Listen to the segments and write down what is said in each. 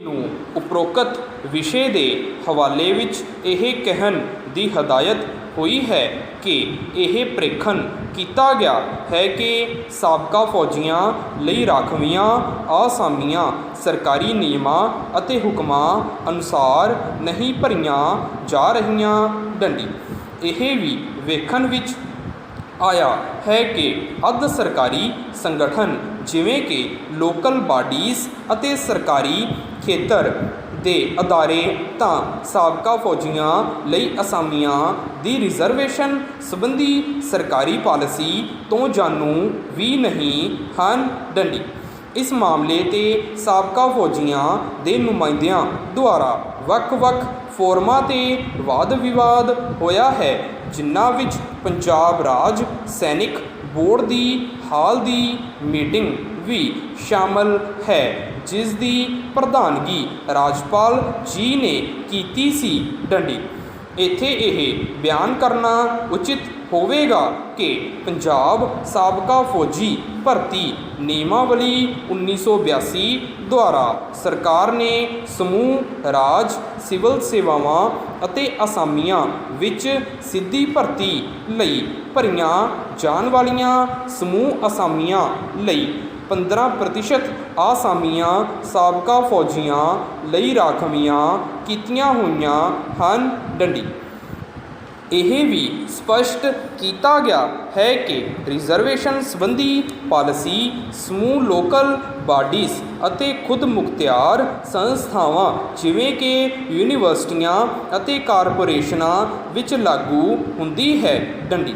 ਨੂੰ ਉਪਰੋਕਤ ਵਿਸ਼ੇ ਦੇ ਹਵਾਲੇ ਵਿੱਚ ਇਹ ਕਹਿਣ ਦੀ ਹਦਾਇਤ ਹੋਈ ਹੈ ਕਿ ਇਹ ਪ੍ਰੇਖਣ ਕੀਤਾ ਗਿਆ ਹੈ ਕਿ ਸਾਬਕਾ ਫੌਜੀਆਂ ਲਈ ਰਾਖਵੀਆਂ ਆਸਾਮੀਆਂ ਸਰਕਾਰੀ ਨਿਯਮਾਂ ਅਤੇ ਹੁਕਮਾਂ ਅਨੁਸਾਰ ਨਹੀਂ ਭਰੀਆਂ ਜਾ ਰਹੀਆਂ। ਡੰਡੀ ਇਹ ਵੀ ਵੇਖਣ ਵਿੱਚ ਆਇਆ ਹੈ ਕਿ ਅੱਧ ਸਰਕਾਰੀ ਸੰਗਠਨ ਜਿਵੇਂ ਕਿ ਲੋਕਲ ਬਾਡੀਜ਼ ਅਤੇ ਸਰਕਾਰੀ ਖੇਤਰ ਦੇ ਅਦਾਰੇ ਤਾਂ ਸਾਬਕਾ ਫੌਜੀਆਂ ਲਈ ਅਸਾਮੀਆਂ ਦੀ ਰਿਜ਼ਰਵੇਸ਼ਨ ਸੰਬੰਧੀ ਸਰਕਾਰੀ ਪਾਲਿਸੀ ਤੋਂ ਜਾਣੂ ਵੀ ਨਹੀਂ ਹਨ। ਡੰਡੀ ਇਸ ਮਾਮਲੇ 'ਤੇ ਸਾਬਕਾ ਫੌਜੀਆਂ ਦੇ ਨੁਮਾਇੰਦਿਆਂ ਦੁਆਰਾ ਵੱਖ-ਵੱਖ ਫੋਰਮਾਂ 'ਤੇ ਵਾਦ ਵਿਵਾਦ ਹੋਇਆ ਹੈ, ਜਿਨ੍ਹਾਂ ਵਿੱਚ ਪੰਜਾਬ ਰਾਜ ਸੈਨਿਕ ਬੋਰਡ ਦੀ ਹਾਲ ਦੀ ਮੀਟਿੰਗ ਵੀ ਸ਼ਾਮਲ ਹੈ, ਜਿਸ ਦੀ ਪ੍ਰਧਾਨਗੀ ਰਾਜਪਾਲ ਜੀ ਨੇ ਕੀਤੀ ਸੀ। ਡੰਡੀ ਇੱਥੇ ਇਹ ਬਿਆਨ ਕਰਨਾ ਉਚਿਤ ਹੋਵੇਗਾ ਕਿ ਪੰਜਾਬ ਸਾਬਕਾ ਫੌਜੀ ਭਰਤੀ ਨਿਯਮਾਵਲੀ 1982 ਦੁਆਰਾ ਸਰਕਾਰ ਨੇ ਸਮੂਹ ਰਾਜ ਸਿਵਲ ਸੇਵਾਵਾਂ ਅਤੇ ਅਸਾਮੀਆਂ ਵਿੱਚ ਸਿੱਧੀ ਭਰਤੀ ਲਈ ਭਰੀਆਂ ਜਾਣ ਵਾਲੀਆਂ ਸਮੂਹ ਅਸਾਮੀਆਂ ਲਈ 15% ਆਸਾਮੀਆਂ ਸਾਬਕਾ ਫੌਜੀਆਂ ਲਈ ਰਾਖਵੀਆਂ ਕੀਤੀਆਂ ਹੋਈਆਂ ਹਨ। ਡੰਡੀ ਇਹ ਵੀ ਸਪਸ਼ਟ ਕੀਤਾ ਗਿਆ ਹੈ ਕਿ ਰਿਜ਼ਰਵੇਸ਼ਨ ਸੰਬੰਧੀ ਪਾਲਿਸੀ ਸਮੂਹ ਲੋਕਲ ਬਾਡੀਜ਼ ਅਤੇ ਖੁਦ ਮੁਖਤਿਆਰ ਸੰਸਥਾਵਾਂ ਜਿਵੇਂ ਕਿ ਯੂਨੀਵਰਸਿਟੀਆਂ ਅਤੇ ਕਾਰਪੋਰੇਸ਼ਨਾਂ ਵਿੱਚ ਲਾਗੂ ਹੁੰਦੀ ਹੈ। ਡੰਡੀ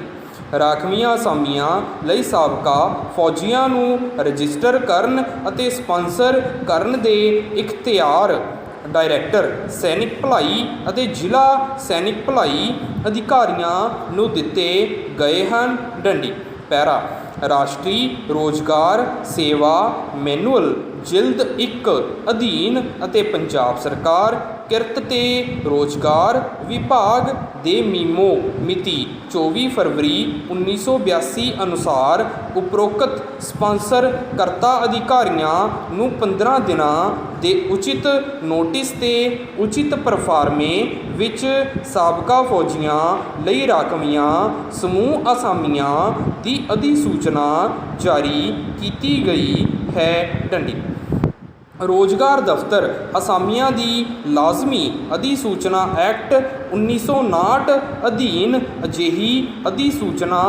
ਰਾਖਵੀਆਂ ਅਸਾਮੀਆਂ ਲਈ ਸਾਬਕਾ ਫੌਜੀਆਂ ਨੂੰ ਰਜਿਸਟਰ ਕਰਨ ਅਤੇ ਸਪਾਂਸਰ ਕਰਨ ਦੇ ਇਖਤਿਆਰ ਡਾਇਰੈਕਟਰ ਸੈਨਿਕ ਭਲਾਈ ਅਤੇ ਜ਼ਿਲ੍ਹਾ ਸੈਨਿਕ ਭਲਾਈ ਅਧਿਕਾਰੀਆਂ ਨੂੰ ਦਿੱਤੇ ਗਏ ਹਨ। ਡੰਡੀ ਪੈਰਾ ਰਾਸ਼ਟਰੀ ਰੋਜ਼ਗਾਰ ਸੇਵਾ ਮੈਨੂਅਲ ਜਿਲਦ 1 ਅਧੀਨ ਅਤੇ ਪੰਜਾਬ ਸਰਕਾਰ ਕਿਰਤ ਤੇ ਰੋਜ਼ਗਾਰ ਵਿਭਾਗ ਦੇ ਮੀਮੋ ਮਿਤੀ 24 ਫਰਵਰੀ 1982 ਅਨੁਸਾਰ ਉਪਰੋਕਤ ਸਪਾਂਸਰ ਕਰਤਾ ਅਧਿਕਾਰੀਆਂ ਨੂੰ 15 ਦਿਨਾਂ ਦੇ ਉਚਿਤ ਨੋਟਿਸ ਤੇ ਉਚਿਤ ਪ੍ਰਫਾਰਮੇ ਵਿੱਚ ਸਾਬਕਾ ਫੌਜੀਆਂ ਲਈ ਰਾਖਵੀਆਂ ਸਮੂਹ ਅਸਾਮੀਆਂ ਦੀ ਅਧਿਸੂਚਨਾ ਜਾਰੀ ਕੀਤੀ ਗਈ ਹੈ। ਡੰਡੀ ਰੋਜ਼ਗਾਰ ਦਫ਼ਤਰ ਅਸਾਮੀਆਂ ਦੀ ਲਾਜ਼ਮੀ ਅਧਿਸੂਚਨਾ ਐਕਟ 1959 ਅਧੀਨ ਅਜਿਹੀ ਅਧਿਸੂਚਨਾ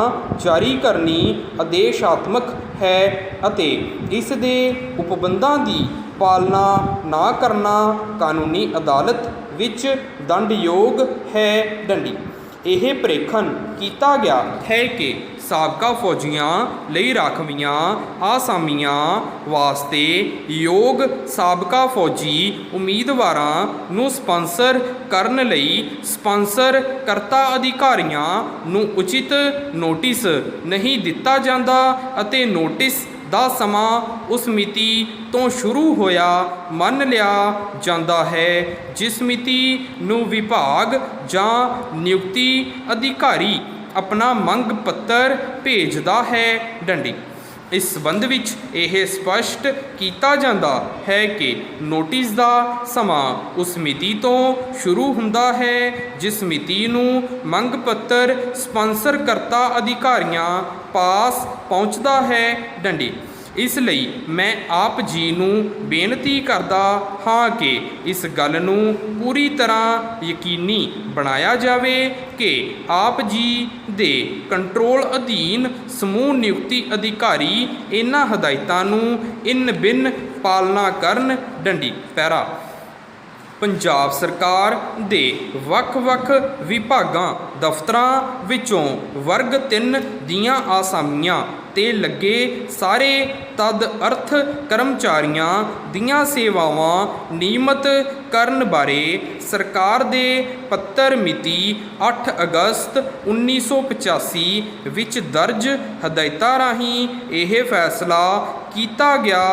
ਜਾਰੀ ਕਰਨੀ ਆਦੇਸ਼ਾਤਮਕ ਹੈ ਅਤੇ ਇਸ ਦੇ ਉਪਬੰਧਾਂ ਦੀ ਪਾਲਣਾ ਨਾ ਕਰਨਾ ਕਾਨੂੰਨੀ ਅਦਾਲਤ ਵਿੱਚ ਦੰਡਯੋਗ ਹੈ। ਡੰਡੀ ਇਹ ਪ੍ਰੇਖਣ ਕੀਤਾ ਗਿਆ ਹੈ ਕਿ ਸਾਬਕਾ ਫੌਜੀਆਂ ਲਈ ਰਾਖਵੀਆਂ ਆਸਾਮੀਆਂ ਵਾਸਤੇ ਯੋਗ ਸਾਬਕਾ ਫੌਜੀ ਉਮੀਦਵਾਰਾਂ ਨੂੰ ਸਪਾਂਸਰ ਕਰਨ ਲਈ ਸਪਾਂਸਰ ਕਰਤਾ ਅਧਿਕਾਰੀਆਂ ਨੂੰ ਉਚਿਤ ਨੋਟਿਸ ਨਹੀਂ ਦਿੱਤਾ ਜਾਂਦਾ ਅਤੇ ਨੋਟਿਸ ਦਾ ਸਮਾਂ ਉਸ ਮਿਤੀ ਤੋਂ ਸ਼ੁਰੂ ਹੋਇਆ ਮੰਨ ਲਿਆ ਜਾਂਦਾ ਹੈ ਜਿਸ ਮਿਤੀ ਨੂੰ ਵਿਭਾਗ ਜਾਂ ਨਿਯੁਕਤੀ ਅਧਿਕਾਰੀ ਆਪਣਾ ਮੰਗ ਪੱਤਰ ਭੇਜਦਾ ਹੈ। ਡੰਡੀ ਇਸ ਸੰਬੰਧ ਵਿੱਚ ਇਹ ਸਪਸ਼ਟ ਕੀਤਾ ਜਾਂਦਾ ਹੈ ਕਿ ਨੋਟਿਸ ਦਾ ਸਮਾਂ ਉਸ ਮਿਤੀ ਤੋਂ ਸ਼ੁਰੂ ਹੁੰਦਾ ਹੈ ਜਿਸ ਮਿਤੀ ਨੂੰ ਮੰਗ ਪੱਤਰ ਸਪਾਂਸਰ ਕਰਤਾ ਅਧਿਕਾਰੀਆਂ ਪਾਸ ਪਹੁੰਚਦਾ ਹੈ। ਡੰਡੀ ਇਸ ਲਈ ਮੈਂ ਆਪ ਜੀ ਨੂੰ ਬੇਨਤੀ ਕਰਦਾ ਹਾਂ ਕਿ ਇਸ ਗੱਲ ਨੂੰ ਪੂਰੀ ਤਰ੍ਹਾਂ ਯਕੀਨੀ ਬਣਾਇਆ ਜਾਵੇ ਕਿ ਆਪ ਜੀ ਦੇ ਕੰਟਰੋਲ ਅਧੀਨ ਸਮੂਹ ਨਿਯੁਕਤੀ ਅਧਿਕਾਰੀ ਇਹਨਾਂ ਹਦਾਇਤਾਂ ਨੂੰ ਇਨ ਬਿਨ ਪਾਲਣਾ ਕਰਨ। ਡੰਡੀ ਪੈਰਾ ਪੰਜਾਬ ਸਰਕਾਰ ਦੇ ਵੱਖ-ਵੱਖ ਵਿਭਾਗਾਂ ਦਫ਼ਤਰਾਂ ਵਿੱਚੋਂ ਵਰਗ 3 ਦੀਆਂ ਆਸਾਮੀਆਂ 'ਤੇ ਲੱਗੇ ਸਾਰੇ ਤਦ ਅਰਥ ਕਰਮਚਾਰੀਆਂ ਦੀਆਂ ਸੇਵਾਵਾਂ ਨਿਯਮਤ ਕਰਨ ਬਾਰੇ ਸਰਕਾਰ ਦੇ ਪੱਤਰ ਮਿਤੀ 8 ਅਗਸਤ 1985 ਵਿੱਚ ਦਰਜ ਹਦਾਇਤਾਂ ਰਾਹੀਂ ਇਹ ਫੈਸਲਾ ਕੀਤਾ ਗਿਆ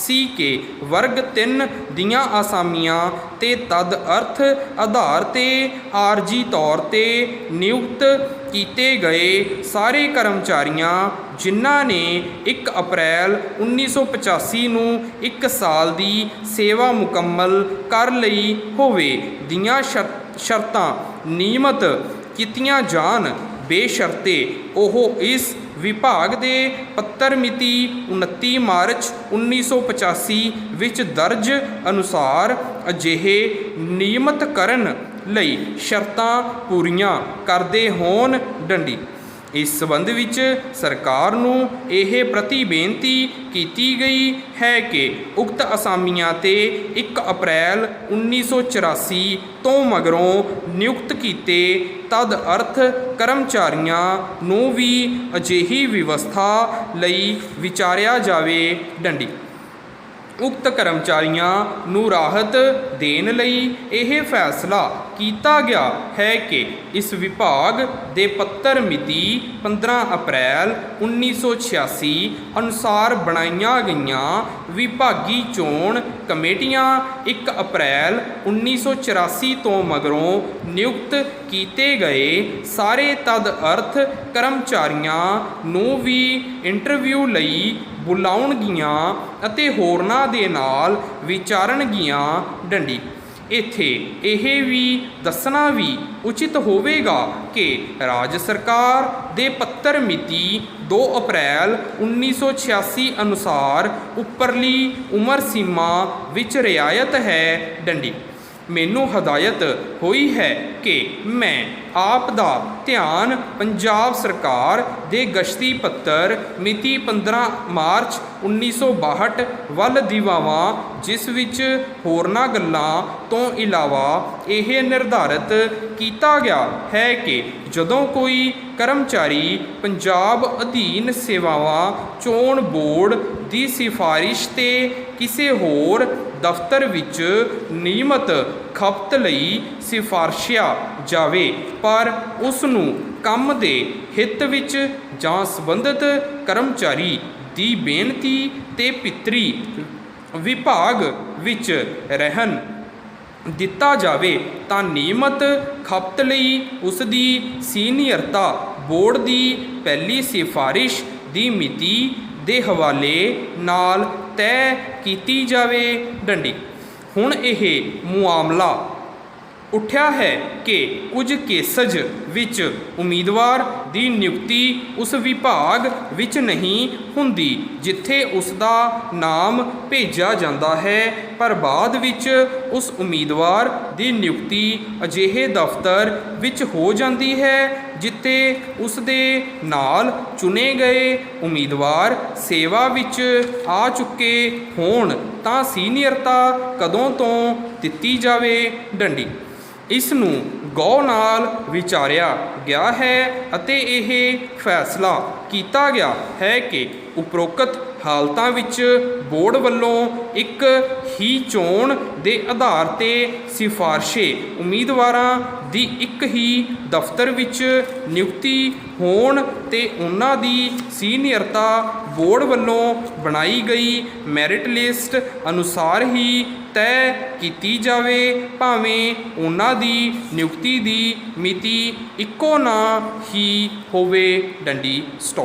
ਸੀ ਕਿ ਵਰਗ 3 ਦੀਆਂ ਅਸਾਮੀਆਂ ਤੇ ਤਦ ਅਰਥ ਆਧਾਰ ਤੇ ਆਰਜੀ ਤੌਰ ਤੇ ਨਿਯੁਕਤ ਕੀਤੇ ਗਏ ਸਾਰੇ ਕਰਮਚਾਰੀਆਂ ਜਿਨ੍ਹਾਂ ਨੇ 1 ਅਪ੍ਰੈਲ 1985 ਨੂੰ 1 ਸਾਲ ਦੀ ਸੇਵਾ ਮੁਕੰਮਲ ਕਰ ਲਈ ਹੋਵੇ ਦੀਆਂ ਸ਼ਰਤਾਂ ਨਿਯਮਤ ਕੀਤੀਆਂ ਜਾਣ ਬੇਸ਼ਰਤੇ ਉਹ ਇਸ ਵਿਭਾਗ ਦੇ ਪੱਤਰ ਮਿਤੀ 29 ਮਾਰਚ 1985 ਵਿੱਚ ਦਰਜ ਅਨੁਸਾਰ ਅਜਿਹੇ ਨਿਯਮਤ ਕਰਨ ਲਈ ਸ਼ਰਤਾਂ ਪੂਰੀਆਂ ਕਰਦੇ ਹੋਣ ਡੰਡੀ। ਇਸ ਸੰਬੰਧ ਵਿੱਚ ਸਰਕਾਰ ਨੂੰ ਇਹ ਪ੍ਰਤੀ ਬੇਨਤੀ ਕੀਤੀ ਗਈ ਹੈ ਕਿ ਉਕਤ ਅਸਾਮੀਆਂ 'ਤੇ 1 ਅਪ੍ਰੈਲ 1984 ਤੋਂ ਮਗਰੋਂ ਨਿਯੁਕਤ ਕੀਤੇ ਤਦ ਅਰਥ ਕਰਮਚਾਰੀਆਂ ਨੂੰ ਵੀ ਅਜਿਹੀ ਵਿਵਸਥਾ ਲਈ ਵਿਚਾਰਿਆ ਜਾਵੇ ਡੰਡੀ। ਉਕਤ ਕਰਮਚਾਰੀਆਂ ਨੂੰ ਰਾਹਤ ਦੇਣ ਲਈ ਇਹ ਫੈਸਲਾ ਕੀਤਾ ਗਿਆ ਹੈ ਕਿ ਇਸ ਵਿਭਾਗ ਦੇ ਪੱਤਰ ਮਿਤੀ 15 ਅਪ੍ਰੈਲ 1986 ਅਨੁਸਾਰ ਬਣਾਈਆਂ ਗਈਆਂ ਵਿਭਾਗੀ ਚੋਣ ਕਮੇਟੀਆਂ 1 ਅਪ੍ਰੈਲ 1984 ਤੋਂ ਮਗਰੋਂ ਨਿਯੁਕਤ ਕੀਤੇ ਗਏ ਸਾਰੇ ਤਦ ਅਰਥ ਕਰਮਚਾਰੀਆਂ ਨੂੰ ਵੀ ਇੰਟਰਵਿਊ ਲਈ ਬੁਲਾਉਣਗੀਆਂ ਅਤੇ ਹੋਰਨਾਂ ਦੇ ਨਾਲ ਵਿਚਾਰਨਗੀਆਂ ਡੰਡੀ। ਇੱਥੇ ਇਹ ਵੀ ਦੱਸਣਾ ਵੀ ਉਚਿਤ ਹੋਵੇਗਾ ਕਿ ਰਾਜ ਸਰਕਾਰ ਦੇ ਪੱਤਰ ਮਿਤੀ 2 ਅਪ੍ਰੈਲ 1986 ਅਨੁਸਾਰ ਉੱਪਰਲੀ ਉਮਰ ਸੀਮਾ ਵਿੱਚ ਰਿਆਇਤ ਹੈ ਡੰਡੀ। ਮੈਨੂੰ ਹਦਾਇਤ ਹੋਈ ਹੈ ਕਿ ਮੈਂ ਆਪ ਦਾ ਧਿਆਨ ਪੰਜਾਬ ਸਰਕਾਰ ਦੇ ਗਸ਼ਤੀ ਪੱਤਰ ਮਿਤੀ 15 ਮਾਰਚ 1962 ਵੱਲ ਦਿਵਾਵਾਂ, ਜਿਸ ਵਿੱਚ ਹੋਰਨਾਂ ਗੱਲਾਂ ਤੋਂ ਇਲਾਵਾ ਇਹ ਨਿਰਧਾਰਤ ਕੀਤਾ ਗਿਆ ਹੈ ਕਿ ਜਦੋਂ ਕੋਈ ਕਰਮਚਾਰੀ ਪੰਜਾਬ ਅਧੀਨ ਸੇਵਾਵਾਂ ਚੋਣ ਬੋਰਡ ਦੀ ਸਿਫਾਰਿਸ਼ 'ਤੇ ਕਿਸੇ ਹੋਰ ਦਫ਼ਤਰ ਵਿੱਚ ਨਿਯਮਤ ਖਪਤ ਲਈ ਸਿਫਾਰਸ਼ਿਆ ਜਾਵੇ ਪਰ ਉਸ ਨੂੰ ਕੰਮ ਦੇ ਹਿੱਤ ਵਿੱਚ ਜਾਂ ਸੰਬੰਧਿਤ ਕਰਮਚਾਰੀ ਦੀ ਬੇਨਤੀ ਤੇ ਪਿੱਤਰੀ ਵਿਭਾਗ ਵਿੱਚ ਰਹਿਣ ਦਿੱਤਾ ਜਾਵੇ ਤਾਂ ਨਿਯਮਤ ਖਪਤ ਲਈ ਉਸ ਦੀ ਸੀਨੀਅਰਤਾ ਬੋਰਡ ਦੀ ਪਹਿਲੀ ਸਿਫਾਰਿਸ਼ ਦੀ ਮਿਤੀ ਦੇ ਹਵਾਲੇ ਨਾਲ ਤੈਅ ਕੀਤੀ ਜਾਵੇ ਡੰਡੀ। ਹੁਣ ਇਹ ਮਾਮਲਾ ਉੱਠਿਆ ਹੈ ਕਿ ਕੁਝ ਕੇਸਜ਼ ਵਿੱਚ ਉਮੀਦਵਾਰ ਦੀ ਨਿਯੁਕਤੀ ਉਸ ਵਿਭਾਗ ਵਿੱਚ ਨਹੀਂ ਹੁੰਦੀ ਜਿੱਥੇ ਉਸ ਦਾ ਨਾਮ ਭੇਜਿਆ ਜਾਂਦਾ ਹੈ, ਪਰ ਬਾਅਦ ਵਿੱਚ ਉਸ ਉਮੀਦਵਾਰ ਦੀ ਨਿਯੁਕਤੀ ਅਜਿਹੇ ਦਫ਼ਤਰ ਵਿੱਚ ਹੋ ਜਾਂਦੀ ਹੈ ਜਿੱਥੇ ਉਸ ਦੇ ਨਾਲ ਚੁਣੇ ਗਏ ਉਮੀਦਵਾਰ ਸੇਵਾ ਵਿੱਚ ਆ ਚੁੱਕੇ ਹੋਣ ਤਾਂ ਸੀਨੀਅਰਤਾ ਕਦੋਂ ਤੋਂ ਦਿੱਤੀ ਜਾਵੇ ਡੰਡੀ। ਇਸ ਨੂੰ ਗੌਰ ਨਾਲ ਵਿਚਾਰਿਆ ਗਿਆ ਹੈ ਅਤੇ ਇਹ ਫੈਸਲਾ ਕੀਤਾ ਗਿਆ ਹੈ ਕਿ ਉਪਰੋਕਤ ਹਾਲਤਾਂ ਵਿੱਚ ਬੋਰਡ ਵੱਲੋਂ ਇੱਕ ਹੀ ਚੋਣ ਦੇ ਆਧਾਰ 'ਤੇ ਸਿਫਾਰਸ਼ੇ ਉਮੀਦਵਾਰਾਂ ਦੀ ਇੱਕ ਹੀ ਦਫ਼ਤਰ ਵਿੱਚ ਨਿਯੁਕਤੀ ਹੋਣ ਤੇ ਉਹਨਾਂ ਦੀ ਸੀਨੀਅਰਤਾ ਬੋਰਡ ਵੱਲੋਂ ਬਣਾਈ ਗਈ ਮੈਰਿਟ ਲਿਸਟ ਅਨੁਸਾਰ ਹੀ ਤੈਅ ਕੀਤੀ ਜਾਵੇ, ਭਾਵੇਂ ਉਹਨਾਂ ਦੀ ਨਿਯੁਕਤੀ ਦੀ ਮਿਤੀ ਇੱਕੋ ਨਾ ਹੀ ਹੋਵੇ ਡੰਡੀ। ਸਟਾਪ।